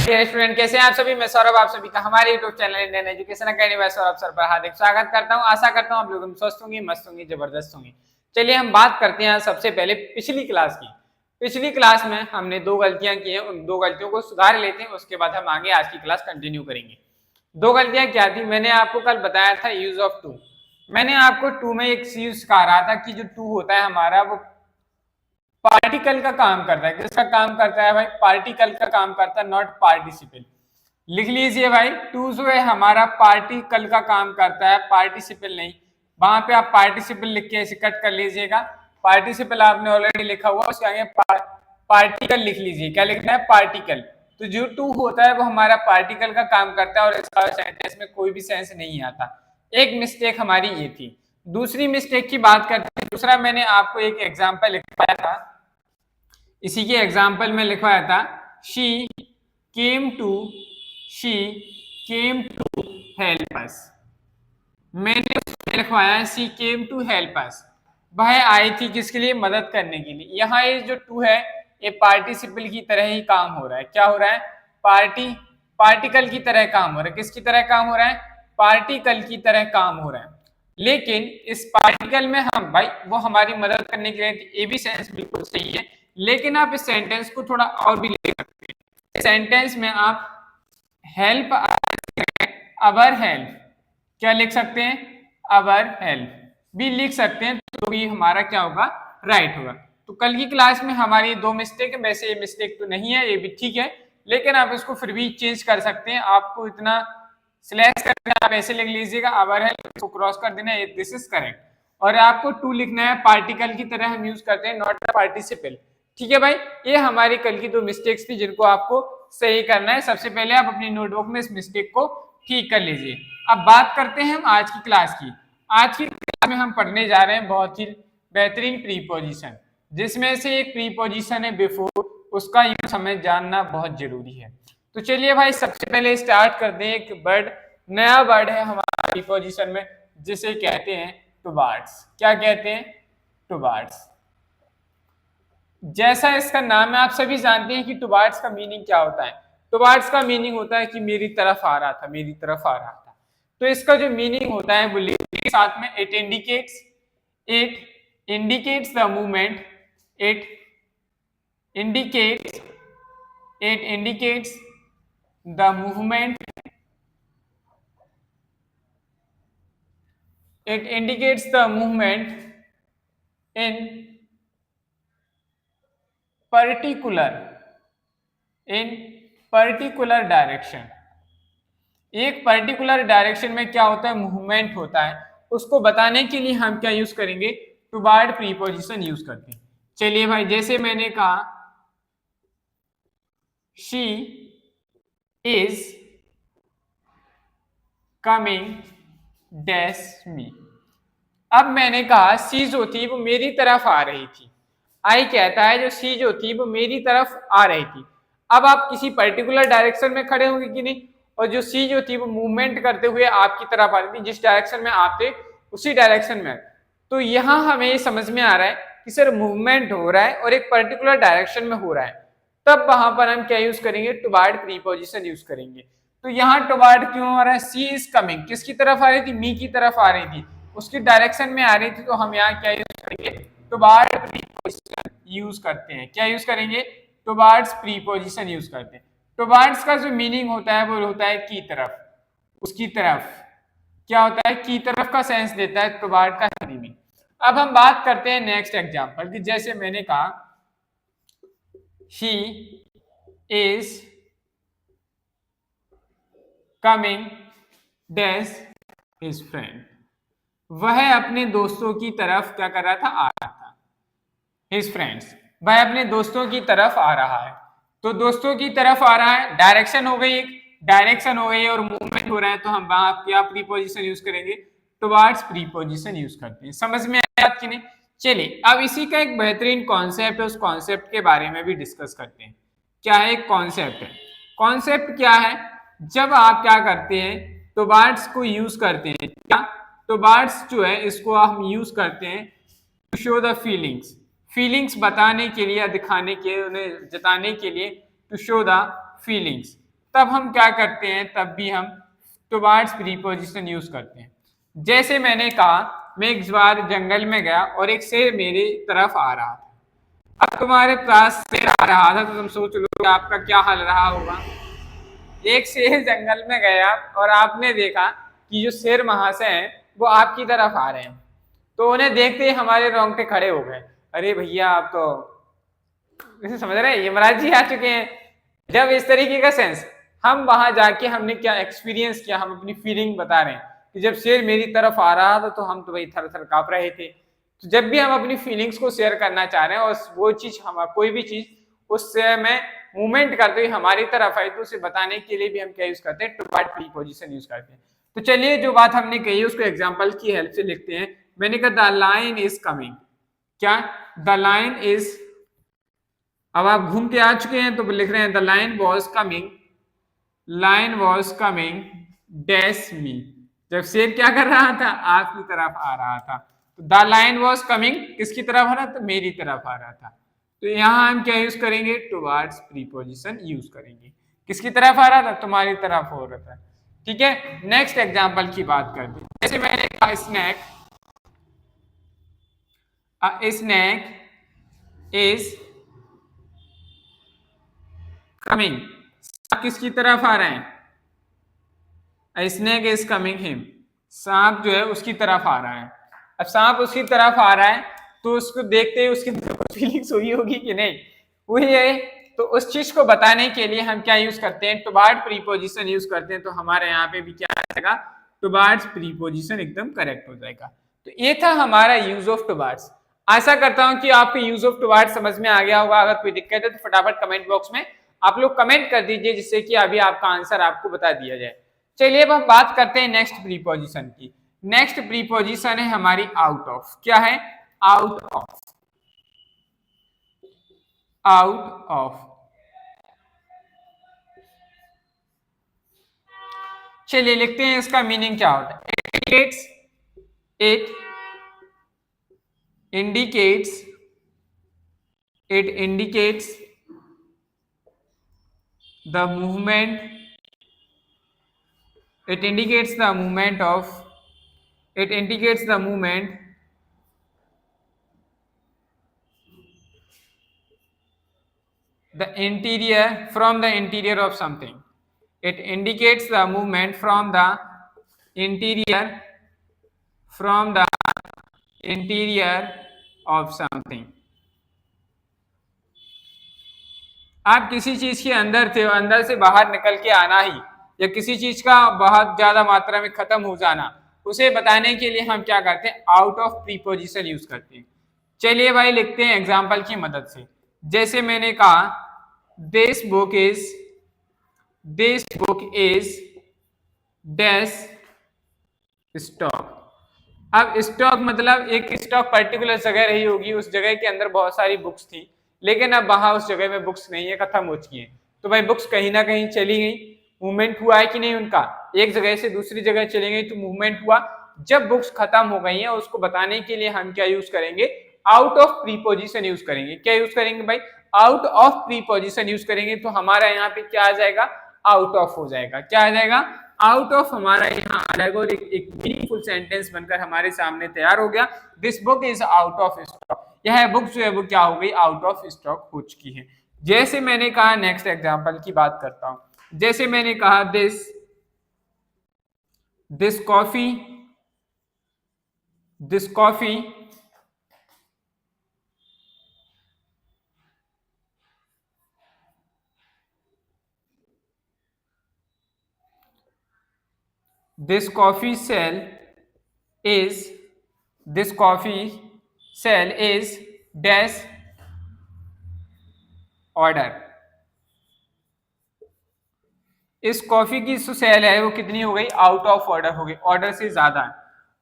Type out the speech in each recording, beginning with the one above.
Dear student, कैसे हैं आप सभी। मैं सौरभ आप सभी का हमारे YouTube channel Indian education academy में सौरभ सर पर हार्दिक स्वागत करता हूं। आशा करता हूं आप लोग स्वस्थ होंगे, मस्त होंगे, जबरदस्त होंगे। चलिए हम बात करते हैं सबसे पहले पिछली क्लास की। पिछली क्लास में हमने 2 गलतियां की हैं, उन 2 गलतियों को सुधार लेते हैं, उसके बाद हम आगे आज की क्लास कंटिन्यू करेंगे। 2 गलतियां क्या थी, मैंने आपको कल बताया था यूज ऑफ टू। मैंने आपको टू में एक यूज सिखा रहा था कि जो टू होता है हमारा वो पार्टिकल का काम करता है। किसका काम करता है भाई? पार्टिकल का काम करता है, नॉट पार्टिसिपल। लिख लीजिए भाई, टू जो है हमारा पार्टिकल का काम करता है, पार्टिसिपल नहीं। वहां पे आप पार्टिसिपल लिख के ऐसे कट कर लीजिएगा। पार्टिसिपल आपने ऑलरेडी लिखा हुआ, उसके आगे पार्टिकल लिख लीजिए। क्या लिखना है? पार्टिकल। तो जो टू होता है वो हमारा पार्टिकल का काम करता है और इसका सेंटेंस में कोई भी सेंस नहीं आता। एक मिस्टेक हमारी ये थी। दूसरी मिस्टेक की बात करते हैं। दूसरा मैंने आपको एक एग्जाम्पल लिखवाया था, इसी के एग्जाम्पल में लिखवाया था she came to help us. मैंने उसमें लिखवाया she came to help us. वह आई थी किसके लिए? मदद करने के लिए। यहाँ ये जो टू है ये पार्टिसिपल की तरह ही काम हो रहा है। क्या हो रहा है? पार्टिकल की तरह काम हो रहा है। किसकी तरह काम हो रहा है? पार्टिकल की तरह काम हो रहा है। लेकिन इस पार्टिकल में हम भाई वो हमारी मदद करने के लिए, ये भी सेंस बिल्कुल सही है, लेकिन आप इस सेंटेंस को थोड़ा और भी ले सकते हैं। सेंटेंस में आप हेल्प अवर हेल्प क्या लिख सकते हैं? अवर हेल्प भी लिख सकते हैं, तो भी हमारा क्या होगा? राइट होगा। तो कल की क्लास में हमारी 2 मिस्टेक है। वैसे ये मिस्टेक तो नहीं है, ये भी ठीक है, लेकिन आप इसको फिर भी चेंज कर सकते हैं। आपको इतना सिलेक्ट करना, आप ऐसे लिख लीजिएगा अवर हेल्प, इसको क्रॉस कर देना, दिस इज करेक्ट। और आपको टू लिखना है पार्टिकल की तरह हम यूज करते हैं, नॉट पार्टिसिपल। ठीक है भाई, ये हमारी कल की 2 मिस्टेक्स थी जिनको आपको सही करना है। सबसे पहले आप अपनी नोटबुक में इस मिस्टेक को ठीक कर लीजिए। अब बात करते हैं हम आज की क्लास की। आज की क्लास में हम पढ़ने जा रहे हैं बहुत ही बेहतरीन प्रीपोजिशन, जिसमें से एक प्रीपोजिशन है बिफोर। उसका यूज हमें जानना बहुत जरूरी है। तो चलिए भाई सबसे पहले स्टार्ट करते हैं। एक वर्ड, नया वर्ड है हमारा प्रीपोजिशन में, जिसे कहते हैं टुवार्ड्स। क्या कहते हैं? टुवार्ड्स। जैसा इसका नाम है, आप सभी जानते हैं कि टुवार्ड्स का मीनिंग क्या होता है। टुवार्ड्स का मीनिंग होता है कि मेरी तरफ आ रहा था, मेरी तरफ आ रहा था। तो इसका जो मीनिंग होता है वो लिखिए साथ में, it indicates the movement, it indicates the movement, it indicates the movement in particular direction. एक पर्टिकुलर डायरेक्शन में क्या होता है? मूवमेंट होता है। उसको बताने के लिए हम क्या यूज करेंगे? टुवार्ड प्रीपोजिशन यूज करते हैं। चलिए भाई, जैसे मैंने कहा she is coming dash me. अब मैंने कहा सी जो थी वो मेरी तरफ आ रही थी। आई कहता है जो सी जो थी वो मेरी तरफ आ रही थी। अब आप किसी पर्टिकुलर डायरेक्शन में खड़े होंगे कि नहीं, और जो सी जो थी वो मूवमेंट करते हुए आपकी तरफ आ रही थी। जिस डायरेक्शन में आप थे उसी डायरेक्शन में। तो यहाँ हमें ये समझ में आ रहा है कि सर मूवमेंट हो रहा है और एक पर्टिकुलर डायरेक्शन में हो रहा है। तब वहां पर हम क्या यूज करेंगे? टुवार्ड प्रीपोजिशन यूज करेंगे। तो यहाँ टुवार्ड क्यों आ रहा है? सी इज कमिंग किसकी तरफ आ रही थी? मी की तरफ आ रही थी, उसकी डायरेक्शन में आ रही थी। तो हम यहाँ क्या यूज करेंगे? टुवार्ड प्रीपोजिशन यूज करते हैं। क्या यूज करेंगे? टुवार्ड्स प्रीपोजिशन यूज करते हैं। टुवार्ड्स का जो मीनिंग होता है वो होता है की तरफ, उसकी तरफ। क्या होता है? की तरफ का सेंस देता है टुवार्ड का हिंदी में। अब हम बात करते हैं नेक्स्ट एग्जांपल की। जैसे मैंने कहा she is coming dash his friend. वह अपने दोस्तों की तरफ क्या कर रहा था? आ रहा था। हिज फ्रेंड्स, वह अपने दोस्तों की तरफ आ रहा है। तो दोस्तों की तरफ आ रहा है, डायरेक्शन हो गई, एक डायरेक्शन हो गई और मूवमेंट हो रहा है। तो हम वहां क्या प्रीपोजिशन यूज करेंगे? टुवार्ड्स प्रीपोजिशन यूज करते हैं। समझ में आया कि नहीं? चलिए अब इसी का एक बेहतरीन कॉन्सेप्ट है, उस कॉन्सेप्ट के बारे में भी डिस्कस करते हैं। क्या है? एक कॉन्सेप्ट है। कॉन्सेप्ट क्या है? जब आप क्या करते हैं? टुवार्ड्स को यूज करते हैं। क्या? टुवार्ड्स जो है इसको हम यूज करते हैं to show the feelings. Feelings बताने के लिए, दिखाने के, उन्हें जताने के लिए, टू शो द फीलिंग्स। तब हम क्या करते हैं, तब भी हम टुवर्ड्स प्रीपोजिशन यूज करते हैं। जैसे मैंने कहा, मैं एक बार जंगल में गया और एक शेर मेरी तरफ आ रहा था। अब तुम्हारे पास शेर आ रहा था तो तुम सोच लो कि आपका क्या हाल रहा होगा। एक शेर जंगल में गया और आपने देखा कि जो शेर महाशय हैं वो आपकी तरफ आ रहे हैं, तो उन्हें देखते ही हमारे रोंगटे खड़े हो गए। अरे भैया, आप तो इसे समझ रहे हैं, यमराज जी आ चुके हैं। जब इस तरीके का सेंस, हम वहां जाके हमने क्या एक्सपीरियंस किया, हम अपनी फीलिंग बता रहे हैं कि जब शेर मेरी तरफ आ रहा था तो हम तो भाई थर थर कांप रहे थे। तो जब भी हम अपनी फीलिंग्स को शेयर करना चाह रहे हैं और वो चीज, हम कोई भी चीज उससे में मूवमेंट करते हुए हमारी तरफ आई, तो उसे बताने के लिए भी हम क्या यूज करते हैं, टू पार्ट प्रीपोजिशन यूज करते हैं। तो चलिए, जो बात हमने कही उसको एग्जाम्पल की हेल्प से लिखते हैं। मैंने कहा द लाइन इज कमिंग। क्या? द लाइन इज, अब आप घूम के आ चुके हैं तो लिख रहे हैं the line was coming, line was coming dash मी। जब शेर क्या कर रहा था, आपकी तरफ आ रहा था। तो द लाइन वॉज कमिंग किसकी तरफ आ रहा था, मेरी तरफ आ रहा था। तो यहां हम क्या यूज करेंगे, टुवर्ड्स प्रीपोजिशन यूज करेंगे। किसकी तरफ आ रहा था, तुम्हारी तरफ हो रहा था। ठीक है, नेक्स्ट एग्जाम्पल की बात करते हैं। जैसे मैंने कहा स्नैक, स्नैक इज कमिंग। सांप किसकी तरफ आ रहे हैं, स्नेक इज कमिंग हिम। सांप जो है उसकी तरफ आ रहा है। अब सांप उसकी तरफ आ रहा है तो उसको देखते ही उसकी फीलिंग्स हुई होगी कि नहीं, हुई है। तो उस चीज को बताने के लिए हम क्या यूज करते हैं, टुवर्ड प्रीपोजिशन यूज करते हैं। तो हमारे यहाँ पे भी क्या आ जाएगा, टुवर्ड्स प्रीपोजिशन एकदम करेक्ट हो जाएगा। तो ये था हमारा यूज ऑफ टुवर्ड्स। आशा करता हूं कि आपको यूज ऑफ टुवर्ड्स समझ में आ गया होगा। अगर कोई दिक्कत है तो फटाफट कमेंट बॉक्स में आप लोग कमेंट कर दीजिए, जिससे कि अभी आपका आंसर आपको बता दिया जाए। चलिए अब हम बात करते हैं नेक्स्ट प्रीपोजिशन की। नेक्स्ट प्रीपोजिशन है हमारी आउट ऑफ। क्या है, आउट ऑफ, आउट ऑफ। चलिए लिखते हैं इसका मीनिंग क्या होता है। It indicates, it indicates the movement, it indicates the movement of, it indicates the movement the interior, from the interior of something. It indicates the movement from the interior, from the interior of something. आप किसी चीज के अंदर थे, अंदर से बाहर निकल के आना ही, या किसी चीज का बहुत ज्यादा मात्रा में खत्म हो जाना, उसे बताने के लिए हम क्या करते हैं, आउट ऑफ प्रीपोजिशन यूज करते हैं। चलिए भाई लिखते हैं एग्जाम्पल की मदद से। जैसे मैंने कहा this book is dash stock. अब स्टॉक मतलब एक स्टॉक पर्टिकुलर जगह रही होगी, उस जगह के अंदर बहुत सारी बुक्स थी, लेकिन अब वहां उस जगह में बुक्स नहीं है, खत्म हो चुकी है। तो भाई बुक्स कहीं ना कहीं चली गई, मूवमेंट हुआ है कि नहीं उनका, एक जगह से दूसरी जगह चली गई तो मूवमेंट हुआ। जब बुक्स खत्म हो गई हैं उसको बताने के लिए हम क्या यूज करेंगे, आउट ऑफ प्रीपोजिशन यूज करेंगे। क्या यूज करेंगे भाई, आउट ऑफ प्रीपोजिशन यूज करेंगे। तो हमारा यहाँ पे क्या आ जाएगा, आउट ऑफ हो जाएगा। क्या आ जाएगा, आउट ऑफ हमारा यहाँ आ जाएगा और एक मीनिंगफुल सेंटेंस बनकर हमारे सामने तैयार हो गया। This book is out of stock. यह बुक जो है वो क्या हो गई, आउट ऑफ स्टॉक हो चुकी है। जैसे मैंने कहा, नेक्स्ट एग्जांपल की बात करता हूं। जैसे मैंने कहा this coffee this coffee cell is this coffee cell is dash order। इस कॉफी की जो सेल है वो कितनी हो गई, आउट ऑफ ऑर्डर हो गई, ऑर्डर से ज्यादा है,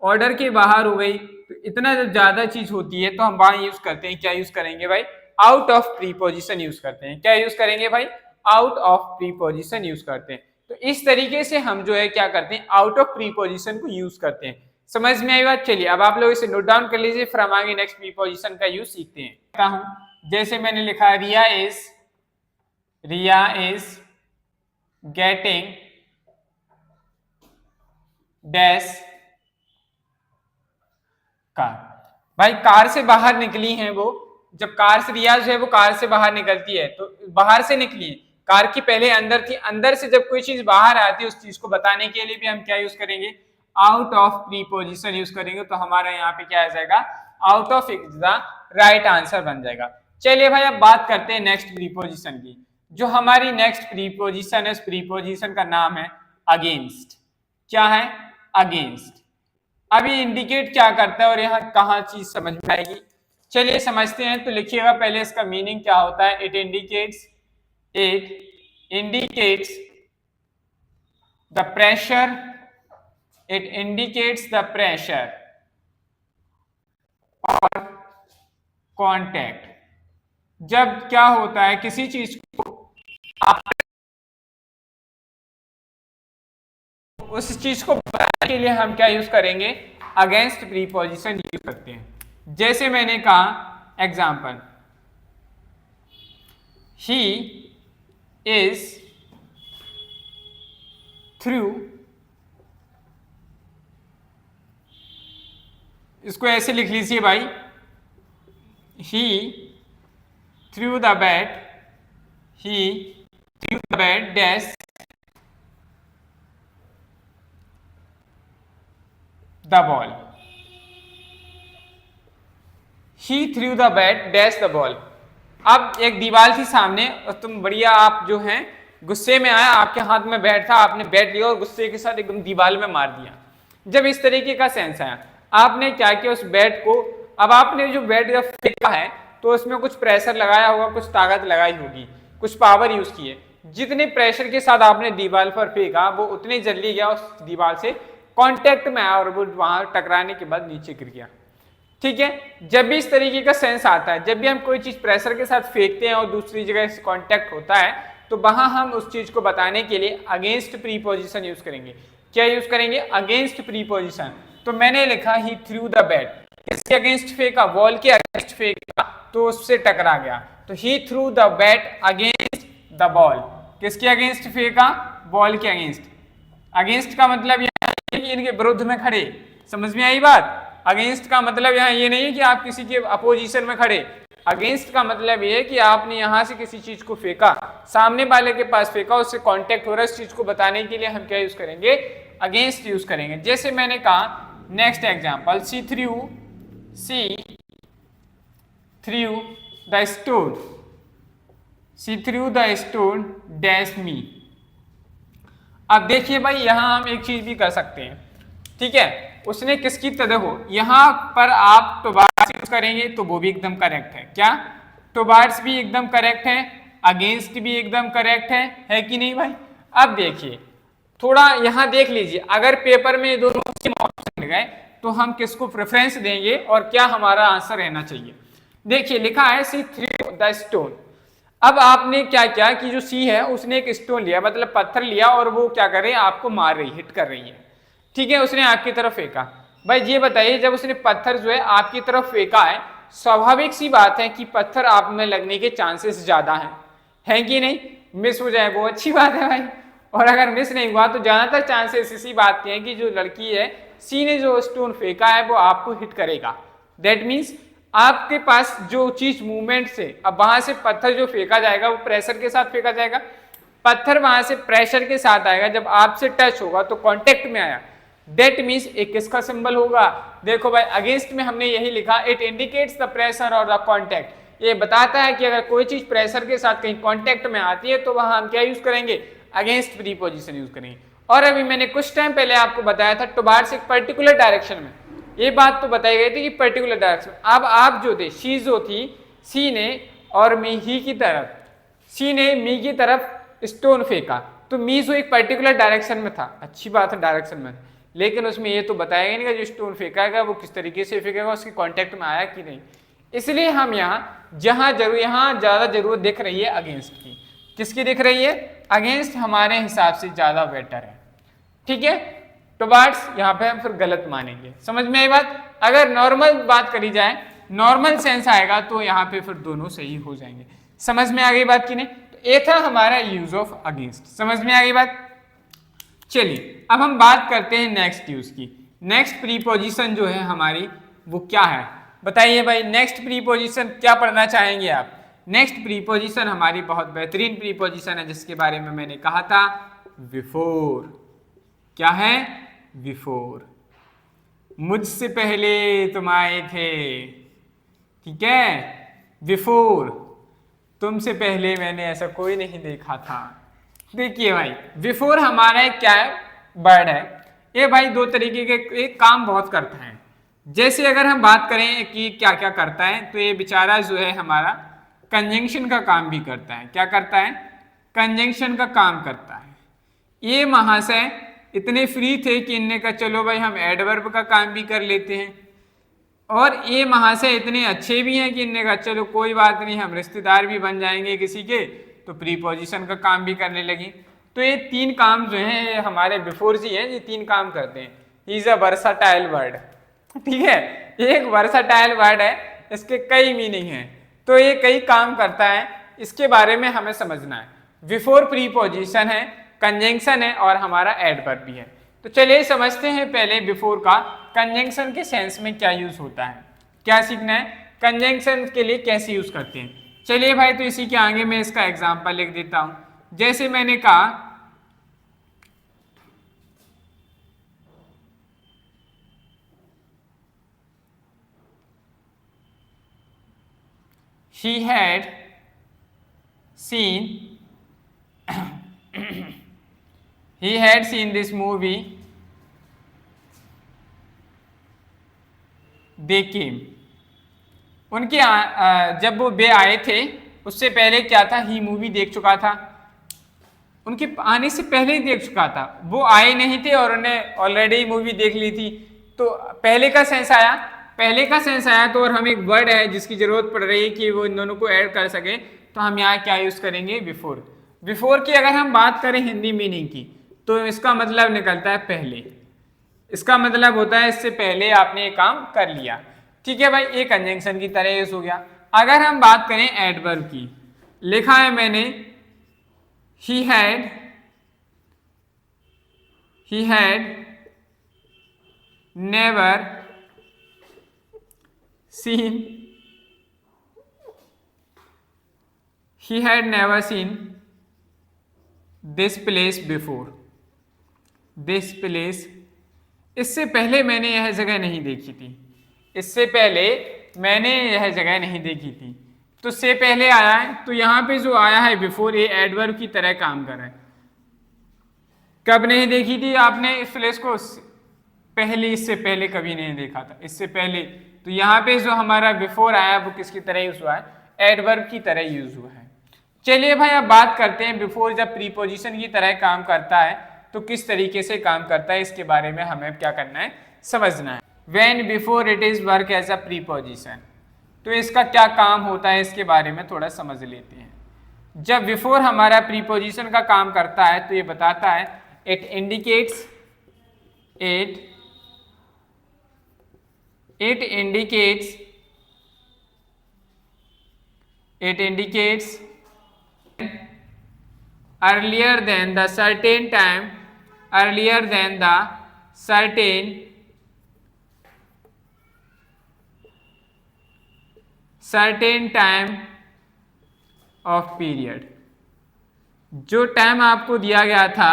ऑर्डर के बाहर हो गई। तो इतना जब ज्यादा चीज होती है तो हम वहां यूज करते हैं, क्या यूज करेंगे भाई, आउट ऑफ प्रीपोजिशन यूज करते हैं। क्या यूज करेंगे भाई, आउट ऑफ प्रीपोजिशन यूज करते हैं। तो इस तरीके से हम जो है क्या करते हैं, आउट ऑफ प्रीपोजिशन को यूज करते हैं। समझ में आई बात। चलिए अब आप लोग इसे नोट डाउन कर लीजिए, फिर हम आगे नेक्स्ट प्रीपोजिशन का यूज सीखते हैं। जैसे मैंने लिखा रिया इज गेटिंग डैश कार। भाई कार से बाहर निकली है वो, जब कार से रिया जो है वो कार से बाहर निकलती है तो बाहर से निकली है, कार की पहले अंदर थी, अंदर से जब कोई चीज बाहर आती है उस चीज को बताने के लिए भी हम क्या यूज करेंगे, आउट ऑफ प्रीपोजिशन यूज करेंगे। तो हमारा यहाँ पे क्या आ जाएगा, out of is the right answer बन जाएगा। चलिए भाई अब बात करते हैं नेक्स्ट प्रीपोजिशन की। जो हमारी नेक्स्ट प्रीपोजिशन है उस प्रीपोजिशन का नाम है अगेंस्ट। क्या है, अगेंस्ट। अभी इंडिकेट क्या करता है और यहाँ कहाँ चीज समझ में आएगी, चलिए समझते हैं। तो लिखिएगा पहले इसका मीनिंग क्या होता है। It indicates the pressure, it indicates the pressure और कांटेक्ट। जब क्या होता है किसी चीज को आप उस चीज को बताने के लिए हम क्या यूज करेंगे, अगेंस्ट प्रीपोजिशन यूज करते हैं। जैसे मैंने कहा एग्जाम्पल, ही इज थ्रू, इसको ऐसे लिख लीजिए भाई, he threw the bat, he threw the bat dash the ball, he threw the bat dash the ball. अब एक दीवार थी सामने और तुम बढ़िया आप जो हैं गुस्से में आया, आपके हाथ में बैट था, आपने बैट लिया और गुस्से के साथ एकदम दीवार में मार दिया। जब इस तरीके का सेंस आया, आपने क्या किया उस बैट को, अब आपने जो बैट जब फेंका है तो उसमें कुछ प्रेशर लगाया होगा, कुछ ताकत लगाई होगी, कुछ पावर यूज की है। जितने प्रेशर के साथ आपने दीवार पर फेंका वो उतने जल्दी गया उस दीवार से कांटेक्ट में आया और वो वहां टकराने के बाद नीचे गिर गया। ठीक है, जब भी इस तरीके का सेंस आता है, जब भी हम कोई चीज प्रेशर के साथ फेंकते हैं और दूसरी जगह से कांटेक्ट होता है तो वहां हम उस चीज को बताने के लिए अगेंस्ट प्रीपोजिशन यूज करेंगे। क्या यूज करेंगे, अगेंस्ट प्रीपोजिशन। तो मैंने लिखा ही थ्रू द बैट, किसके अगेंस्ट फेंका, वॉल के अगेंस्ट फेंका तो उससे टकरा गया। तो he threw the bat against the ball, किसके अगेंस्ट फेंका, बॉल के अगेंस्ट। अगेंस्ट का मतलब इनके विरुद्ध में खड़े, समझ में आई बात। अगेंस्ट का मतलब यहाँ ये नहीं है कि आप किसी के अपोजिशन में खड़े, अगेंस्ट का मतलब ये है कि आपने यहां से किसी चीज को फेंका, सामने वाले के पास फेंका, उससे कांटेक्ट हो रहा है, इस चीज को बताने के लिए हम क्या यूज करेंगे, अगेंस्ट यूज करेंगे। जैसे मैंने कहा next example, see through the stone, see through the stone dash me. अब देखिए भाई यहां हम एक चीज भी कर सकते हैं, ठीक है, उसने किसकी तरह हो, यहां पर आप टुबार्ड्स यूज करेंगे तो वो भी एकदम करेक्ट है। क्या, टुबार्ड्स भी एकदम करेक्ट है, अगेंस्ट भी एकदम करेक्ट है कि नहीं भाई। अब देखिए थोड़ा यहां देख लीजिए, अगर पेपर में दोनों ऑप्शन मिल गए तो हम किसको प्रेफरेंस देंगे और क्या हमारा आंसर रहना चाहिए। देखिए लिखा है सी थ्रू द स्टोन। अब आपने क्या किया कि जो सी है उसने एक स्टोन लिया, मतलब पत्थर लिया, और वो क्या कर रही है, आपको मार रही, हिट कर रही है। ठीक है, उसने आपकी तरफ फेंका। भाई ये बताइए, जब उसने पत्थर जो है आपकी तरफ फेंका है, स्वाभाविक सी बात है कि पत्थर आप में लगने के चांसेस ज्यादा है कि नहीं। मिस हो जाए वो अच्छी बात है भाई, और अगर मिस नहीं हुआ तो ज्यादातर चांसेस इसी बात के हैं कि जो लड़की है सी ने जो स्टोन फेंका है वो आपको हिट करेगा। दैट मीन्स आपके पास जो चीज मूवमेंट से, अब वहां से पत्थर जो फेंका जाएगा वो प्रेशर के साथ फेंका जाएगा, पत्थर वहां से प्रेशर के साथ आएगा, जब आपसे टच होगा तो कांटेक्ट में आया, दैट मीन्स एक किसका सिंबल होगा। देखो भाई अगेंस्ट में हमने यही लिखा, इट इंडिकेट्स द प्रेशर और द कांटेक्ट। ये बताता है कि अगर कोई चीज प्रेशर के साथ कहीं कांटेक्ट में आती है तो वहां हम क्या यूज करेंगे, अगेंस्ट प्रीपोजिशन यूज करेंगे। और अभी मैंने कुछ टाइम पहले आपको बताया था टुबार्ड्स एक पर्टिकुलर डायरेक्शन में, ये बात तो बताई गई थी कि पर्टिकुलर डायरेक्शन। अब आप जो थे, शी जो थी, सी ने और मी ही की तरफ, सी ने मी की तरफ स्टोन फेंका, तो मी जो एक पर्टिकुलर डायरेक्शन में था, अच्छी बात है डायरेक्शन में, लेकिन उसमें ये तो बताया नहीं कि जो स्टोन फेंकाएगा वो किस तरीके से फेंकेगा, उसके कांटेक्ट में आया कि नहीं। इसलिए हम यहाँ यहाँ ज्यादा जरूरत दिख रही है अगेंस्ट की। किसकी दिख रही है, अगेंस्ट हमारे हिसाब से ज्यादा बेटर है। ठीक है, टुबार्ड्स यहाँ पे हम फिर गलत मानेंगे। समझ में आई बात। अगर नॉर्मल बात करी जाए, नॉर्मल सेंस आएगा तो यहाँ पे फिर दोनों सही हो जाएंगे। समझ में आ गई बात की नहीं। तो ये था हमारा यूज ऑफ अगेंस्ट। समझ में आ गई बात? चलिए अब हम बात करते हैं नेक्स्ट यूज की। नेक्स्ट प्रीपोजिशन जो है हमारी वो क्या है, बताइए भाई। नेक्स्ट प्रीपोजिशन क्या पढ़ना चाहेंगे आप? नेक्स्ट प्रीपोजिशन हमारी बहुत बेहतरीन प्रीपोजिशन है जिसके बारे में मैंने कहा था बिफोर। क्या है? बिफोर। मुझसे पहले तुम आए थे, ठीक है। बिफोर, तुमसे पहले मैंने ऐसा कोई नहीं देखा था। देखिए भाई बिफोर हमारा एक क्या है, वर्ड है। ये भाई दो तरीके के एक काम बहुत करता है। जैसे अगर हम बात करें कि क्या क्या करता है, तो ये बेचारा जो है हमारा कंजंक्शन का काम भी करता है। क्या करता है? कंजंक्शन का काम करता है। ये महाशय इतने फ्री थे कि इनने कहा चलो भाई हम एडवर्ब का काम भी कर लेते हैं, और ये महाशय इतने अच्छे भी हैं कि इनने कहा चलो कोई बात नहीं हम रिश्तेदार भी बन जाएंगे किसी के, तो प्रीपोजिशन का काम भी करने लगी। तो ये तीन काम जो हैं ये हमारे बिफोर जी हैं, ये तीन काम करते हैं। He is a versatile word, ठीक है। एक वर्साटाइल वर्ड है, इसके कई मीनिंग हैं, तो ये कई काम करता है, इसके बारे में हमें समझना है। बिफोर प्रीपोजिशन है, कंजंक्शन है और हमारा एडवर्ब भी है। तो चलिए समझते हैं पहले बिफोर का कंजंक्शन के सेंस में क्या यूज होता है। क्या सीखना है? कंजंक्शन के लिए कैसे यूज करते हैं। चलिए भाई तो इसी के आगे मैं इसका एग्जांपल लिख देता हूं। जैसे मैंने कहा he had seen he had seen this movie they came। उनके जब वो बे आए थे उससे पहले क्या था, ही मूवी देख चुका था। उनके आने से पहले ही देख चुका था, वो आए नहीं थे और उन्हें ऑलरेडी मूवी देख ली थी। तो पहले का सेंस आया, पहले का सेंस आया तो और हमें एक वर्ड है जिसकी जरूरत पड़ रही है कि वो इन दोनों को ऐड कर सके, तो हम यहाँ क्या यूज करेंगे? बिफोर। बिफोर की अगर हम बात करें हिंदी मीनिंग की, तो इसका मतलब निकलता है पहले। इसका मतलब होता है इससे पहले आपने ये काम कर लिया, ठीक है भाई। ये कंजंक्शन की तरह यूज हो गया। अगर हम बात करें एडवर्ब की, लिखा है मैंने he had never seen this place before। this place, इससे पहले मैंने यह जगह नहीं देखी थी। इससे पहले मैंने यह जगह नहीं देखी थी। तो से पहले आया है, तो यहाँ पे जो आया है बिफोर, ये एडवर्ब की तरह काम कर रहा है। कब नहीं देखी थी आपने इस प्लेस को? पहले, इससे पहले कभी नहीं देखा था, इससे पहले। तो यहाँ पे जो हमारा बिफोर आया वो किसकी तरह यूज हुआ है? एडवर्ब की तरह यूज हुआ है। चलिए भाई अब बात करते हैं बिफोर जब प्रीपोजिशन की तरह काम करता है तो किस तरीके से काम करता है, इसके बारे में हमें क्या करना है, समझना है। When before it is work as a preposition, तो इसका क्या काम होता है इसके बारे में थोड़ा समझ लेते हैं। जब बिफोर हमारा प्रीपोजिशन का काम करता है तो ये बताता है it indicates earlier than the certain time of period. जो टाइम आपको दिया गया था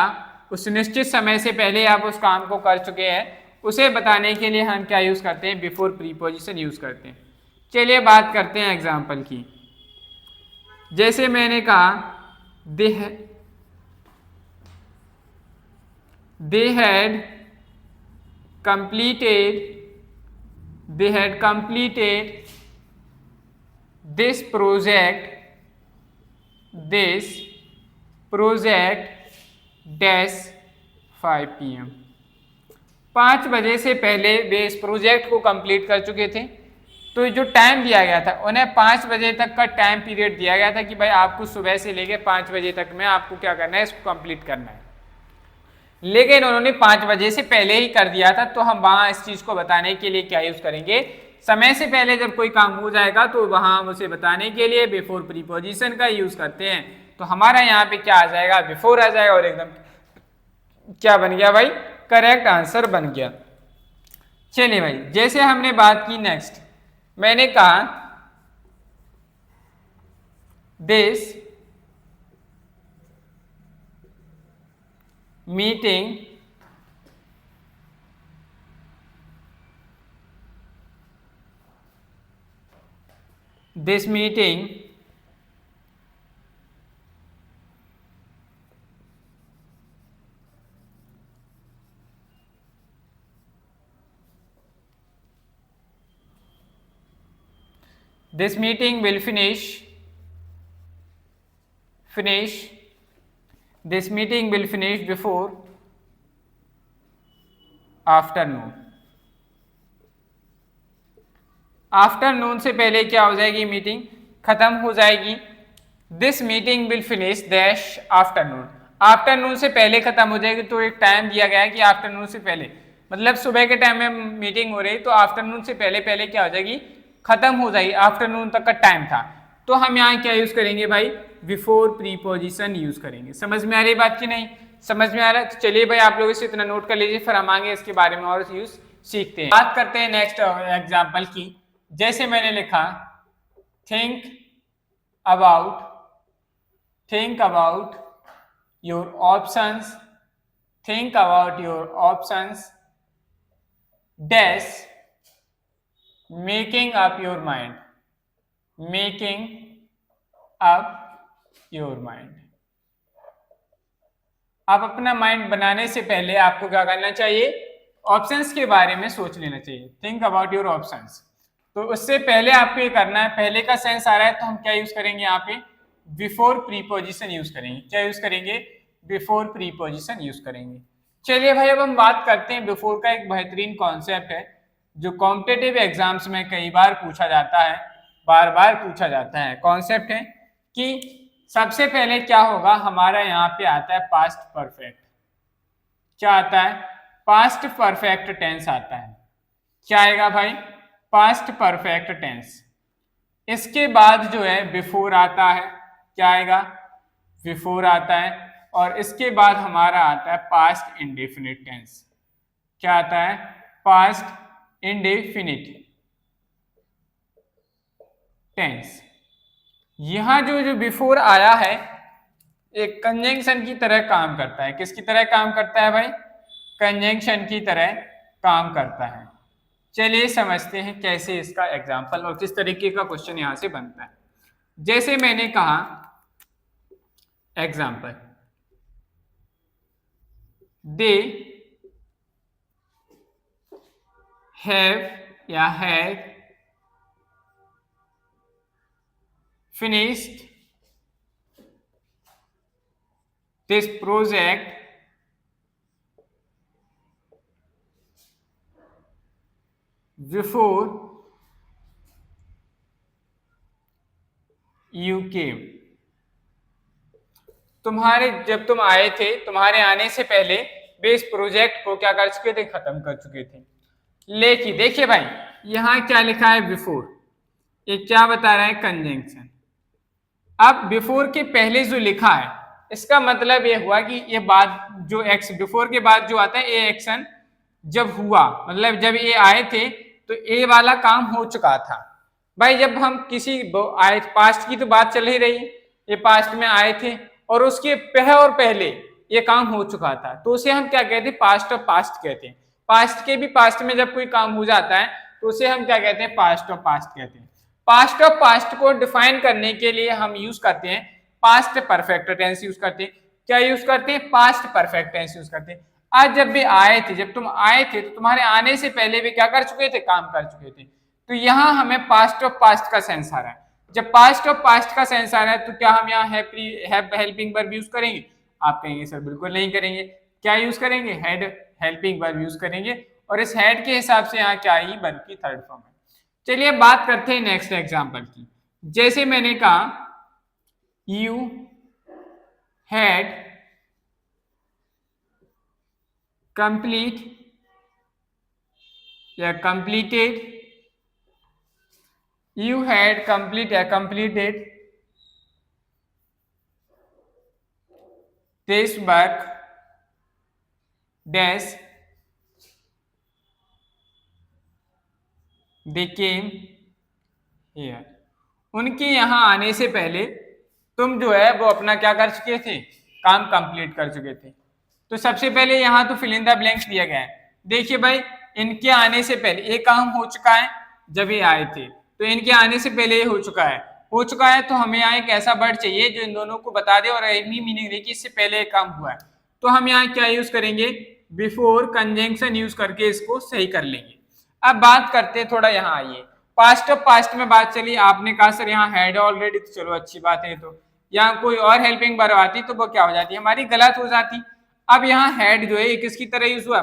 उस निश्चित समय से पहले आप उस काम को कर चुके हैं, उसे बताने के लिए हम क्या यूज करते हैं? बिफोर प्रीपोजिशन यूज करते हैं। चलिए बात करते हैं एग्जाम्पल की। जैसे मैंने कहा they had completed this project dash 5 PM। 5 बजे से पहले वे इस प्रोजेक्ट को कंप्लीट कर चुके थे। तो जो टाइम दिया गया था, उन्हें 5 बजे तक का टाइम पीरियड दिया गया था कि भाई आपको सुबह से लेकर 5 बजे तक में आपको क्या करना है, इसको कंप्लीट करना है। लेकिन उन्होंने 5 बजे से पहले ही कर दिया था, तो हम वहां इस चीज को बताने के लिए क्या यूज करेंगे? समय से पहले जब कोई काम हो जाएगा तो वहां हम उसे बताने के लिए बिफोर प्रीपोजिशन का यूज करते हैं। तो हमारा यहाँ पे क्या आ जाएगा, बिफोर आ जाएगा, और एकदम क्या बन गया भाई, करेक्ट आंसर बन गया। चलिए भाई, जैसे हमने बात की नेक्स्ट, मैंने कहा this meeting this meeting this meeting will finish this meeting will finish before afternoon. Afternoon से पहले क्या हो जाएगी, मीटिंग खत्म हो जाएगी। This meeting will finish dash afternoon, afternoon से पहले खत्म हो जाएगी। तो एक टाइम दिया गया है कि आफ्टरनून से पहले, मतलब सुबह के टाइम में मीटिंग हो रही, तो आफ्टरनून से पहले पहले क्या हो जाएगी, खत्म हो जाएगी। आफ्टरनून तक का टाइम था, तो हम यहाँ क्या यूज करेंगे भाई, बिफोर प्रीपोजिशन यूज करेंगे। समझ में आ रही बात की नहीं, समझ में आ रहा है? तो चलिए भाई, आप लोग इसे इतना नोट कर लीजिए, फिर हम आगे इसके बारे में और यूज सीखते हैं। बात करते हैं नेक्स्ट एग्जाम्पल की। जैसे मैंने लिखा think about your options, think about your options dash making up your mind, making up your mind. आप अपना माइंड बनाने से पहले आपको क्या करना चाहिए, ऑप्शंस के बारे में सोच लेना चाहिए। थिंक अबाउट योर ऑप्शंस, तो उससे पहले आपको ये करना है। पहले का सेंस आ रहा है तो हम क्या यूज करेंगे, यहाँ पे बिफोर प्रीपोजिशन यूज करेंगे। क्या यूज करेंगे, बिफोर प्रीपोजिशन यूज करेंगे। चलिए भाई, अब हम बात करते हैं बिफोर का। एक बेहतरीन कॉन्सेप्ट है जो कॉम्पिटिटिव एग्जाम्स में कई बार पूछा जाता है, बार बार पूछा जाता है। कॉन्सेप्ट है कि सबसे पहले क्या होगा, हमारा यहाँ पे आता है पास्ट परफेक्ट। क्या आता है, पास्ट परफेक्ट टेंस आता है। क्या आएगा भाई, पास्ट परफेक्ट टेंस। इसके बाद जो है बिफोर आता है। क्या आएगा, बिफोर आता है। और इसके बाद हमारा आता है पास्ट इंडेफिनिट टेंस। क्या आता है, पास्ट इंडेफिनिट टेंस। यहां जो बिफोर आया है एक कंजंक्शन की तरह काम करता है। किसकी तरह काम करता है भाई, कंजंक्शन की तरह काम करता है। चलिए समझते हैं कैसे इसका एग्जाम्पल और किस तरीके का क्वेश्चन यहां से बनता है। जैसे मैंने कहा एग्जाम्पल, दे हैव या have finished this project before you came। तुम्हारे जब तुम आए थे, तुम्हारे आने से पहले वे इस प्रोजेक्ट को क्या कर चुके थे, खत्म कर चुके थे। लेकिन देखिए भाई, यहां क्या लिखा है बिफोर, ये क्या बता रहा है, कंजंक्शन। अब बिफोर के पहले जो लिखा है इसका मतलब ये हुआ कि ये बात जो एक्स बिफोर के बाद जो आता है ये एक्शन जब हुआ, मतलब जब ये आए थे तो ये वाला काम हो चुका था। भाई जब हम किसी आए, पास्ट की तो बात चल ही रही, ये पास्ट में आए थे और उसके और पहले ये काम हो चुका था, तो उसे हम क्या कहते हैं, पास्ट ऑफ पास्ट कहते हैं। पास्ट के भी पास्ट में जब कोई काम हो जाता है तो उसे हम क्या कहते हैं, पास्ट ऑफ पास्ट कहते हैं। पास्ट ऑफ पास्ट को डिफाइन करने के लिए हम यूज करते हैं पास्ट परफेक्ट टेंस यूज करते हैं। क्या यूज करते हैं, पास्ट परफेक्ट टेंस यूज करते हैं। आज जब भी आए थे, जब तुम आए थे तो तुम्हारे आने से पहले भी क्या कर चुके थे, काम कर चुके थे। तो यहाँ हमें पास्ट ऑफ पास्ट का सेंस आ रहा है। जब पास्ट ऑफ पास्ट का सेंस आ रहा है तो क्या हम यहाँ हैव हेल्पिंग वर्ब यूज करेंगे? आप कहेंगे सर बिल्कुल नहीं करेंगे। क्या यूज करेंगे, हैड हेल्पिंग वर्ब यूज करेंगे। और इस हैड के हिसाब से यहाँ क्या आएगी, वर्ब की थर्ड फॉर्म है। चलिए बात करते हैं नेक्स्ट एग्जांपल की। जैसे मैंने कहा यू हैड कंप्लीट या कंप्लीटेड, यू हैड कंप्लीट या completed this work dash they came here, उनके यहाँ आने से पहले तुम जो है वो अपना क्या कर चुके थे, काम कंप्लीट कर चुके थे। तो सबसे पहले यहाँ तो फिल इन द ब्लैंक्स दिया गया है। देखिए भाई, इनके आने से पहले ये काम हो चुका है जब ये आए थे, तो इनके आने से पहले ये हो चुका है तो हमें यहाँ एक ऐसा वर्ड चाहिए जो इन दोनों को बता दे और एनी मीनिंग दे कि इससे पहले ये काम हुआ है। तो हम यहाँ क्या यूज करेंगे, बिफोर कंजंक्शन यूज करके इसको सही कर लेंगे। अब बात करते हैं थोड़ा, यहाँ आइए पास्ट ऑफ पास्ट में बात चली, आपने कहा सर यहाँ हैड ऑलरेडी, तो चलो अच्छी बात है। तो यहाँ कोई और हेल्पिंग वर्ब आती तो वो क्या हो जाती, हमारी गलत हो जाती। अब यहाँ हैड जो है किसकी तरह यूज हुआ,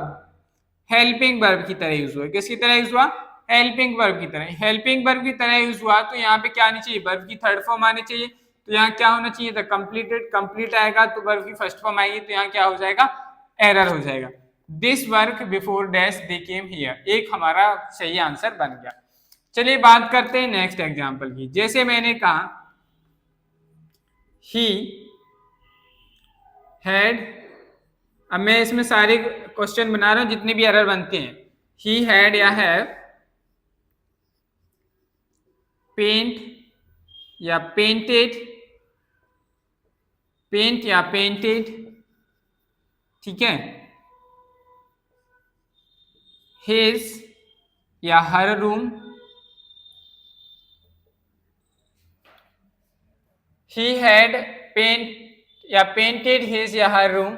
हेल्पिंग वर्ब की तरह यूज हुआ। किसकी तरह यूज हुआ, हेल्पिंग वर्ब की तरह। हेल्पिंग वर्ब की तरह यूज हुआ तो यहाँ पे क्या आनी चाहिए, वर्ब की थर्ड फॉर्म आनी चाहिए। तो यहाँ क्या होना चाहिए था, कंप्लीटेड, कंप्लीट आएगा तो वर्ब की फर्स्ट फॉर्म आएगी, तो यहाँ क्या हो जाएगा, एरर हो जाएगा। This work before dash they came here, एक हमारा सही आंसर बन गया। चलिए बात करते हैं नेक्स्ट एग्जाम्पल की। जैसे मैंने कहा ही हैड, अब मैं इसमें सारे क्वेश्चन बना रहा हूं जितने भी एरर बनते हैं। ही हैड या हैव पेंट या पेंटेड, पेंट या पेंटेड, ठीक है, हिज या हर रूम, he had paint या painted his या her room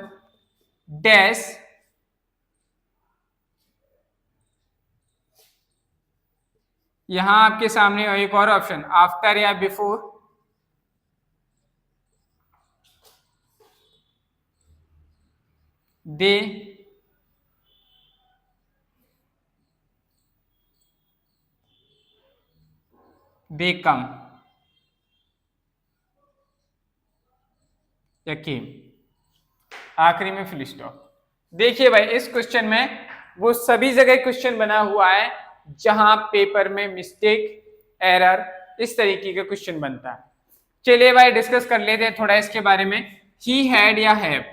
dash यहां आपके सामने एक और ऑप्शन, आफ्टर या बिफोर, दे कम या केम, आखिरी में फुल स्टॉप। देखिए भाई, इस क्वेश्चन में वो सभी जगह क्वेश्चन बना हुआ है जहां पेपर में मिस्टेक, एरर, इस तरीके का क्वेश्चन बनता है। चलिए भाई डिस्कस कर लेते हैं थोड़ा इसके बारे में। ही हैड या हैव,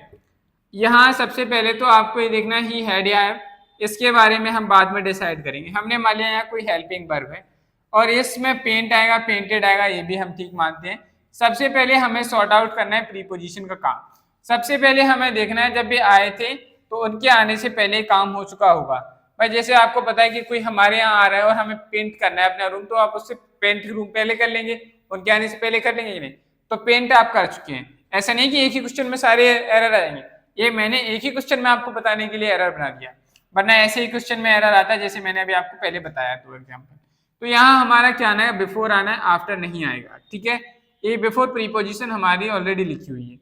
यहाँ सबसे पहले तो आपको ये देखना ही हैड या हैव, इसके बारे में हम बाद में डिसाइड करेंगे। हमने मान लिया यहाँ कोई हेल्पिंग वर्ब है और इसमें पेंट आएगा, पेंटेड आएगा, ये भी हम ठीक मानते हैं। सबसे पहले हमें सॉर्ट आउट करना है प्रीपोजिशन का काम। सबसे पहले हमें देखना है जब भी आए थे तो उनके आने से पहले काम हो चुका होगा। भाई जैसे आपको पता है कि कोई हमारे यहाँ आ रहा है और हमें पेंट करना है अपना रूम, तो आप उससे पेंट रूम पहले कर लेंगे, उनके आने से पहले कर लेंगे नहीं, तो पेंट आप कर चुके हैं। ऐसा नहीं कि एक ही क्वेश्चन में सारे एरर आएंगे, ये मैंने एक ही क्वेश्चन में आपको बताने के लिए एरर बना दिया, वरना ऐसे ही क्वेश्चन में एरर आता है जैसे मैंने अभी आपको पहले बताया तो एग्जाम्पल। तो यहाँ हमारा क्या आना है, बिफोर आना है, आफ्टर नहीं आएगा, ठीक है। ये बिफोर प्रीपोजिशन हमारी ऑलरेडी लिखी हुई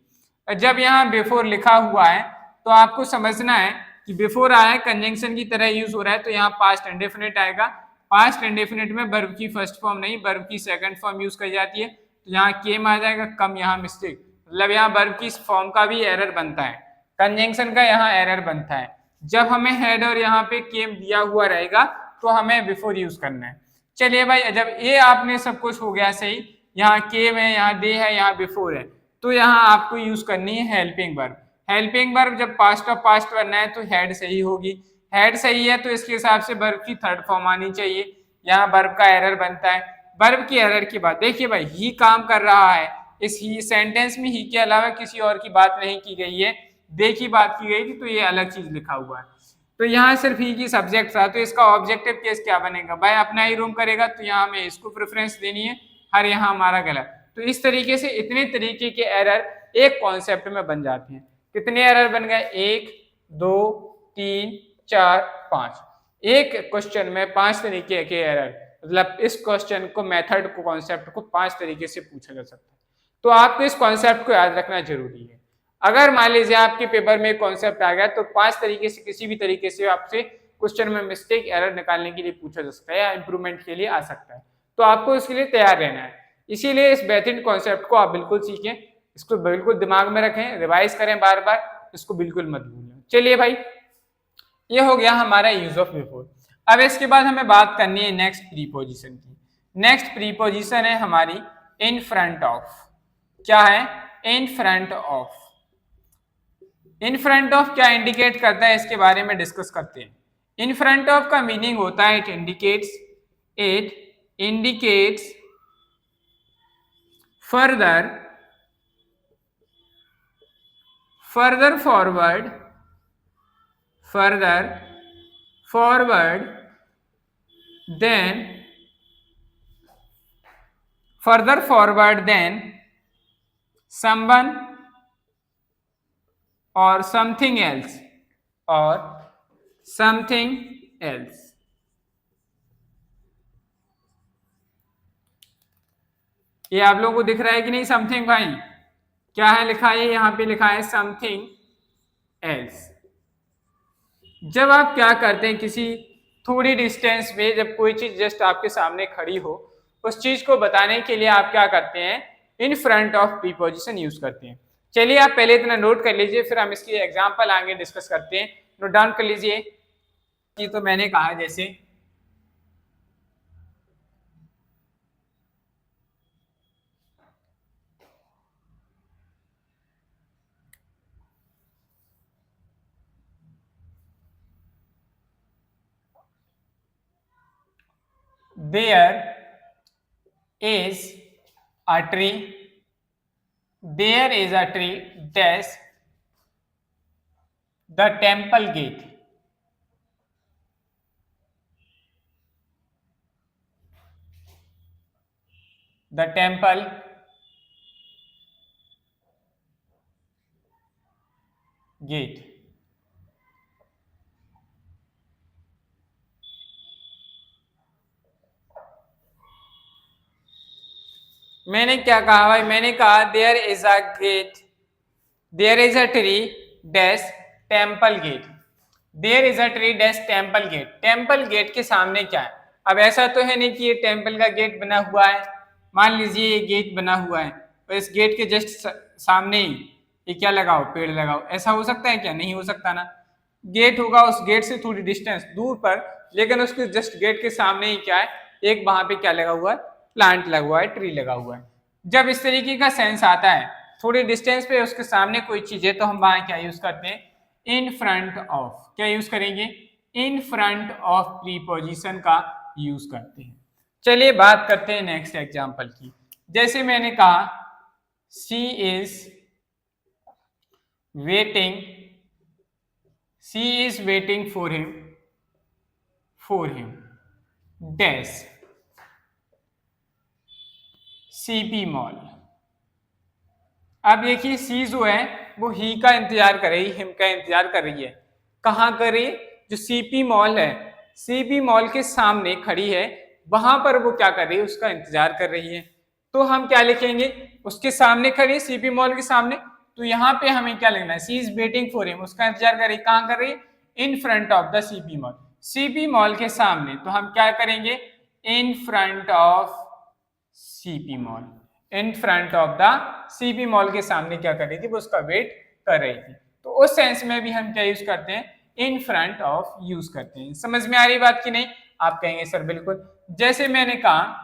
है। जब यहाँ बिफोर लिखा हुआ है तो आपको समझना है कि बिफोर आया है, कंजंक्शन की तरह यूज हो रहा है, तो यहाँ पास्ट इंडेफिनिट आएगा। पास्ट इंडेफिनिट में वर्ब की फर्स्ट फॉर्म नहीं, वर्ब की सेकंड फॉर्म यूज की जाती है, तो यहाँ केम आ जाएगा, कम यहाँ मिस्टेक, मतलब यहाँ वर्ब की फॉर्म का भी एरर बनता है, कंजंक्शन का यहाँ एरर बनता है। जब हमें हेड और यहाँ पे केम दिया हुआ रहेगा तो हमें बिफोर यूज करना है। चलिए भाई, जब ये आपने सब कुछ हो गया सही, यहाँ केम है, यहाँ दे है, यहाँ बिफोर है, तो यहाँ आपको यूज करनी है हेल्पिंग वर्ब। हेल्पिंग वर्ब जब पास्ट ऑफ पास्ट करना है तो हेड सही होगी, हेड सही है तो इसके हिसाब से वर्ब की थर्ड फॉर्म आनी चाहिए, यहाँ वर्ब का एरर बनता है। वर्ब की एरर के बाद देखिए भाई, ही काम कर रहा है, इस ही सेंटेंस में ही के अलावा किसी और की बात नहीं की गई है, दे की बात की गई थी, तो ये अलग चीज लिखा हुआ है। तो यहाँ सिर्फ ही की सब्जेक्ट था, तो इसका ऑब्जेक्टिव केस क्या बनेगा, भाई अपना ही रूम करेगा तो यहाँ हमें इसको प्रेफरेंस देनी है, हर यहाँ हमारा गलत। तो इस तरीके से इतने तरीके के एरर एक कॉन्सेप्ट में बन जाते हैं। कितने एरर बन गए, 1 2 3 4 5, एक क्वेश्चन में 5 तरीके के एरर, मतलब इस क्वेश्चन को, मेथड को, कॉन्सेप्ट को 5 तरीके से पूछा जा सकता है। तो आपको इस कॉन्सेप्ट को याद रखना जरूरी है। अगर मान लीजिए आपके पेपर में कॉन्सेप्ट आ गया तो 5 तरीके से किसी भी तरीके से आपसे क्वेश्चन में मिस्टेक, एरर निकालने के लिए पूछा जा सकता है या इंप्रूवमेंट के लिए आ सकता है, तो आपको इसके लिए तैयार रहना है। इसीलिए इस बेहतरीन कॉन्सेप्ट को आप बिल्कुल सीखें, इसको बिल्कुल दिमाग में रखें, रिवाइज करें बार बार, इसको बिल्कुल मत भूलें। चलिए भाई, ये हो गया हमारा यूज ऑफ बिफोर। अब इसके बाद हमें बात करनी है नेक्स्ट प्रीपोजिशन की। नेक्स्ट प्रीपोजिशन है हमारी इन फ्रंट ऑफ। क्या है, in front of. In front of क्या इंडिकेट करता है इसके बारे में डिस्कस करते हैं। इन फ्रंट ऑफ का मीनिंग होता है it indicates further forward than someone or something else ये आप लोगों को दिख रहा है कि नहीं समथिंग भाई? क्या है लिखा है? यहाँ पे लिखा है समथिंग एल्स। जब आप क्या करते हैं किसी थोड़ी डिस्टेंस पे, जब कोई चीज जस्ट आपके सामने खड़ी हो, उस चीज को बताने के लिए आप क्या करते हैं? In front of preposition use करते हैं। चलिए आप पहले इतना नोट कर लीजिए, फिर हम इसकी एग्जांपल आगे डिस्कस करते हैं। नोट डाउन कर लीजिए। ये तो मैंने कहा जैसे there is a tree dash the temple gate. The temple gate. मैंने क्या कहा भाई? मैंने कहा there is a tree dash temple gate. There is a tree dash temple gate. Temple gate के सामने क्या है? अब ऐसा तो है नहीं कि ये टेम्पल का गेट बना हुआ है। मान लीजिए ये गेट बना हुआ है और इस गेट के जस्ट सामने ही ये क्या लगाओ? पेड़ लगाओ। ऐसा हो सकता है क्या? नहीं हो सकता ना। गेट होगा उस गेट से थोड़ी डिस्टेंस दूर पर, लेकिन उसके जस्ट गेट के सामने ही क्या है? एक वहां पे क्या लगा हुआ है? प्लांट लगा हुआ है, ट्री लगा हुआ है। जब इस तरीके का सेंस आता है, थोड़ी डिस्टेंस पे उसके सामने कोई चीज है, तो हम वहां क्या यूज करते हैं? In front of. क्या यूज करेंगे? इन फ्रंट ऑफ प्रीपोजिशन का यूज करते हैं। चलिए बात करते हैं नेक्स्ट एग्जांपल की। जैसे मैंने कहा she is waiting for him dash CP mall. अब देखिए सी जो है वो ही का इंतजार कर रही, हिम का इंतजार कर रही है। कहाँ कर रही है? जो सीपी मॉल है, सीपी मॉल के सामने खड़ी है, वहां पर वो क्या कर रही है? उसका इंतजार कर रही है। तो हम क्या लिखेंगे? उसके सामने खड़ी है, सीपी मॉल के सामने, तो यहाँ पे हमें क्या लिखना है? सी इज वेटिंग फॉर हिम, उसका इंतजार कर रही है। कहाँ कर रही है? In front of the CP mall. CP mall के सामने, तो हम क्या करेंगे? इन front of CP mall. In front of the CP mall के सामने क्या कर रही थी? वो उसका वेट कर रही थी। तो उस सेंस में भी हम क्या यूज करते हैं? इन फ्रंट ऑफ यूज करते हैं। समझ में आ रही बात की नहीं? आप कहेंगे सर बिल्कुल। जैसे मैंने कहा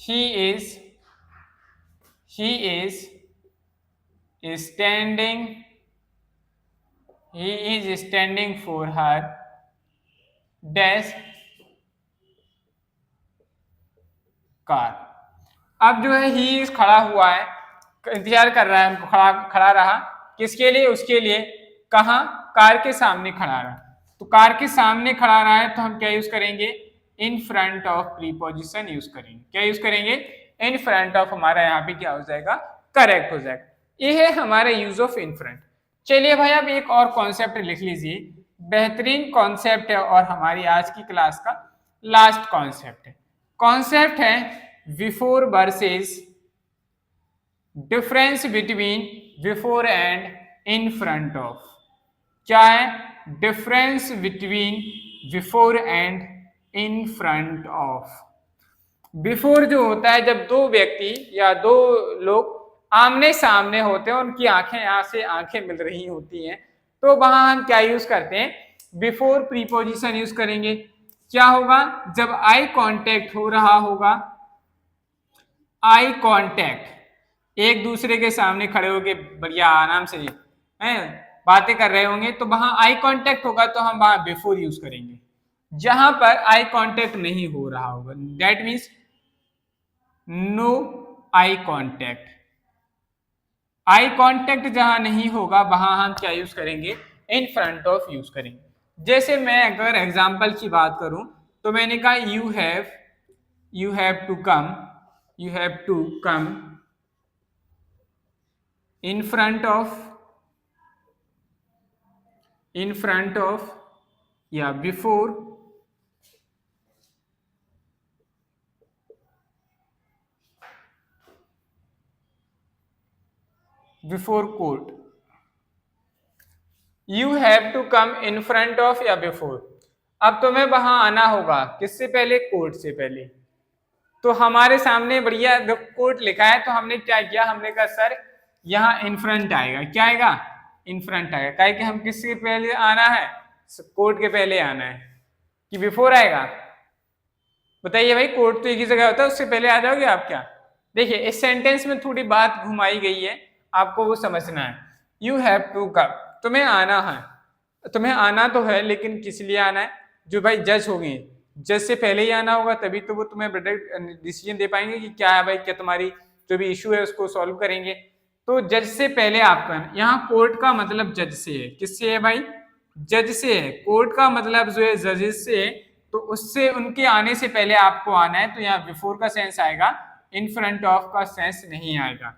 he is standing for her dash car. अब जो है ही इज खड़ा हुआ है, इंतजार कर रहा है, हमको खड़ा रहा। किसके लिए? उसके लिए। कहाँ? कार के सामने खड़ा रहा। तो कार के सामने खड़ा रहा है, तो हम क्या यूज करेंगे? इन फ्रंट ऑफ प्रीपोजिशन यूज करेंगे। क्या यूज करेंगे? इन फ्रंट ऑफ। हमारा यहाँ पे क्या हो जाएगा? करेक्ट हो जाएगा। ये है हमारा यूज ऑफ इन फ्रंट। चलिए भाई अब एक और कॉन्सेप्ट लिख लीजिए, बेहतरीन कॉन्सेप्ट है और हमारी आज की क्लास का लास्ट कॉन्सेप्ट है। कॉन्सेप्ट है before versus difference between before and in front of. क्या है? Difference between before and in front of. Before जो होता है जब दो व्यक्ति या दो लोग आमने सामने होते हैं, उनकी आंखें यहाँ से आंखें मिल रही होती हैं, तो वहां हम क्या यूज करते हैं? बिफोर प्रीपोजिशन यूज करेंगे। क्या होगा? जब आई कांटेक्ट हो रहा होगा, आई कांटेक्ट, एक दूसरे के सामने खड़े होके बढ़िया आराम से हैं, बातें कर रहे होंगे, तो वहां आई कांटेक्ट होगा तो हम वहां बिफोर यूज करेंगे। जहां पर आई कांटेक्ट नहीं हो रहा होगा, that means no eye contact. Eye contact जहां नहीं होगा वहां हम क्या यूज करेंगे, इन फ्रंट ऑफ यूज करेंगे। जैसे मैं अगर एग्जांपल की बात करूं तो मैंने कहा you have to come, you have to come in front of या before court. You have to come in front of या बिफोर। अब तुम्हें वहां आना होगा किससे पहले, कोर्ट से पहले। तो हमारे सामने बढ़िया कोर्ट लिखा है, तो हमने क्या किया, हमने कहा सर यहाँ इन फ्रंट आएगा, क्या आएगा, इन फ्रंट आएगा। क्या कि हम किसके पहले आना है, कोर्ट के पहले आना है कि बिफोर आएगा। बताइए भाई, कोर्ट तो एक ही जगह होता है, उससे पहले आ जाओगे आप क्या। देखिए इस सेंटेंस में थोड़ी बात घुमाई गई है, आपको वो समझना है। यू हैव टू कम, तुम्हें आना है, तुम्हें आना तो है, लेकिन किस लिए आना है, जो भाई जज हो गए, जज से पहले ही आना होगा, तभी तो वो तुम्हें डिसीजन दे पाएंगे कि क्या है भाई, क्या तुम्हारी जो भी इशू है उसको सॉल्व करेंगे। तो जज से पहले आपका, यहाँ कोर्ट का मतलब जज से है, किससे है भाई, जज से है। कोर्ट का मतलब जो है जजेस से है, तो उससे उनके आने से पहले आपको आना है, तो यहाँ बिफोर का सेंस आएगा, इन फ्रंट ऑफ का सेंस नहीं आएगा।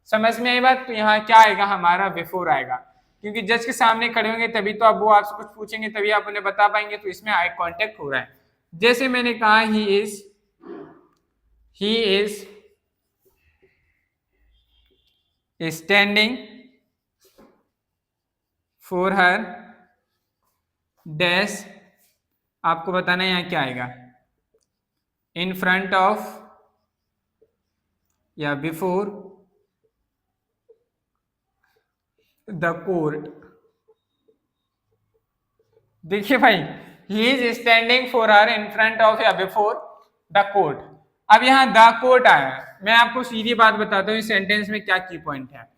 समझ में आई बात। तो यहाँ क्या आएगा हमारा, बिफोर आएगा, क्योंकि जज के सामने खड़े होंगे तभी तो अब वो आपसे कुछ पूछेंगे, तभी आप उन्हें बता पाएंगे, तो इसमें आई कांटेक्ट हो रहा है। जैसे मैंने कहा he is standing for her dash, आपको बताना है यहाँ क्या आएगा, इन फ्रंट ऑफ या बिफोर द कोर्ट। देखिए भाई, he is standing for her in front of या बिफोर द कोर्ट। अब यहाँ द कोर्ट आया, मैं आपको सीधी बात बताता हूँ इस सेंटेंस में क्या की पॉइंट है।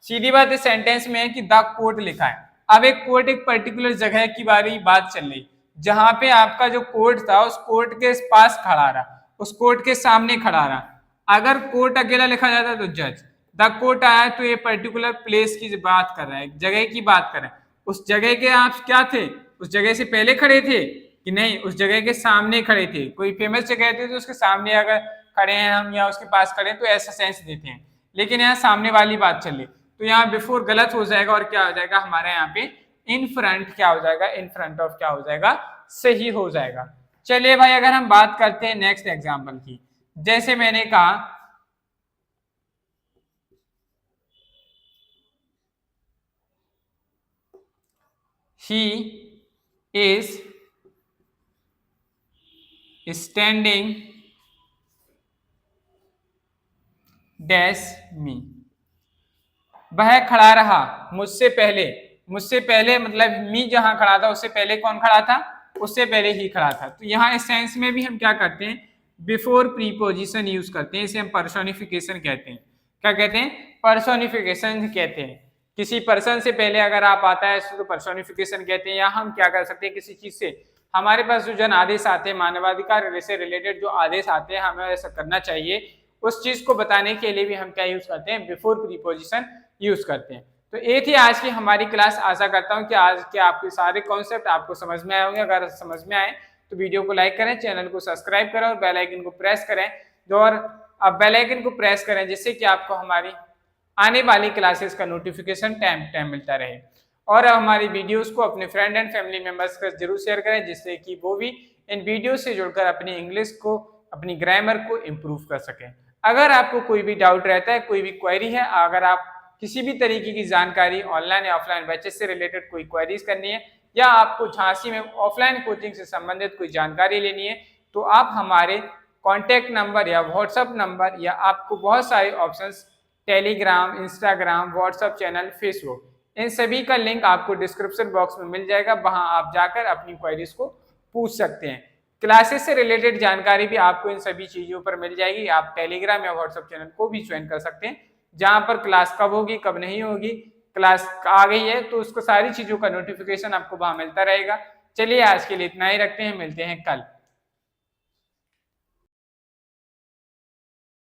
सीधी बात इस सेंटेंस में है कि द कोर्ट लिखा है। अब एक कोर्ट एक पर्टिकुलर जगह की बारी बात चल रही, जहां पे आपका जो कोर्ट था उस कोर्ट के पास खड़ा रहा, उस कोर्ट के सामने खड़ा रहा। अगर कोर्ट अकेला लिखा जाता तो जज, द कोर्ट आया तो ये पर्टिकुलर प्लेस की बात कर रहा है, जगह की बात कर रहा है। उस जगह के आप क्या थे, उस जगह से पहले खड़े थे कि नहीं, उस जगह के सामने खड़े थे। कोई फेमस जगह थी तो उसके सामने अगर खड़े हैं हम या उसके पास खड़े हैं तो ऐसा सेंस देते हैं, लेकिन यहाँ सामने वाली बात चल रही, तो यहाँ बिफोर गलत हो जाएगा और क्या हो जाएगा हमारे यहाँ पे इन फ्रंट क्या हो जाएगा, इन फ्रंट ऑफ क्या हो जाएगा, सही हो जाएगा। चलिए भाई, अगर हम बात करते हैं नेक्स्ट एग्जाम्पल की, जैसे मैंने कहा he is standing डैश मी, वह खड़ा रहा मुझसे पहले। मुझसे पहले मतलब मी जहां खड़ा था उससे पहले कौन खड़ा था, उससे पहले ही खड़ा था। तो यहाँ इस सेंस में भी हम क्या करते हैं, बिफोर प्रीपोजिशन यूज करते हैं, इसे हम पर्सोनिफिकेशन कहते हैं। क्या कहते हैं, पर्सोनिफिकेशन कहते हैं। किसी पर्सन से पहले अगर आप आता है तो पर्सोनिफिकेशन कहते हैं। या हम क्या कर सकते हैं, किसी चीज से हमारे पास जो जन आदेश आते हैं, मानवाधिकार से रिलेटेड जो आदेश आते हैं, हमें ऐसा करना चाहिए, उस चीज को बताने के लिए भी हम क्या यूज करते हैं, बिफोर प्रीपोजिशन यूज करते हैं। तो ये थी आज की हमारी क्लास। आशा करता हूं कि आज के आपके सारे कॉन्सेप्ट आपको समझ में आए होंगे। अगर समझ में आए तो वीडियो को लाइक करें, चैनल को सब्सक्राइब करें और बेल आइकन को प्रेस करें। और अब बेल आइकन को प्रेस करें जिससे कि आपको हमारी आने वाली क्लासेस का नोटिफिकेशन टाइम मिलता रहे। और हमारी वीडियोस को अपने फ्रेंड एंड फैमिली मेंबर्स का जरूर शेयर करें, जिससे कि वो भी इन वीडियो से जुड़कर अपनी इंग्लिश को, अपनी ग्रामर को इम्प्रूव कर सकें। अगर आपको कोई भी डाउट रहता है, कोई भी क्वेरी है, अगर आप किसी भी तरीके की जानकारी ऑनलाइन या ऑफलाइन बैचेस से रिलेटेड कोई क्वेरीज करनी है, या आपको झांसी में ऑफलाइन कोचिंग से संबंधित कोई जानकारी लेनी है, तो आप हमारे कॉन्टैक्ट नंबर या व्हाट्सएप नंबर, या आपको बहुत सारे options Telegram, Instagram, WhatsApp channel, Facebook, इन सभी का लिंक आपको डिस्क्रिप्शन बॉक्स में मिल जाएगा। वहां आप जाकर अपनी क्वेरीज को पूछ सकते हैं। क्लासेस से रिलेटेड जानकारी भी आपको इन सभी चीजों पर मिल जाएगी। आप टेलीग्राम या व्हाट्सएप चैनल को भी ज्वाइन कर सकते हैं, जहां पर क्लास कब होगी, कब नहीं होगी, क्लास आ गई है तो उसको सारी चीजों का नोटिफिकेशन आपको वहां मिलता रहेगा। चलिए आज के लिए इतना ही रखते हैं, मिलते हैं कल।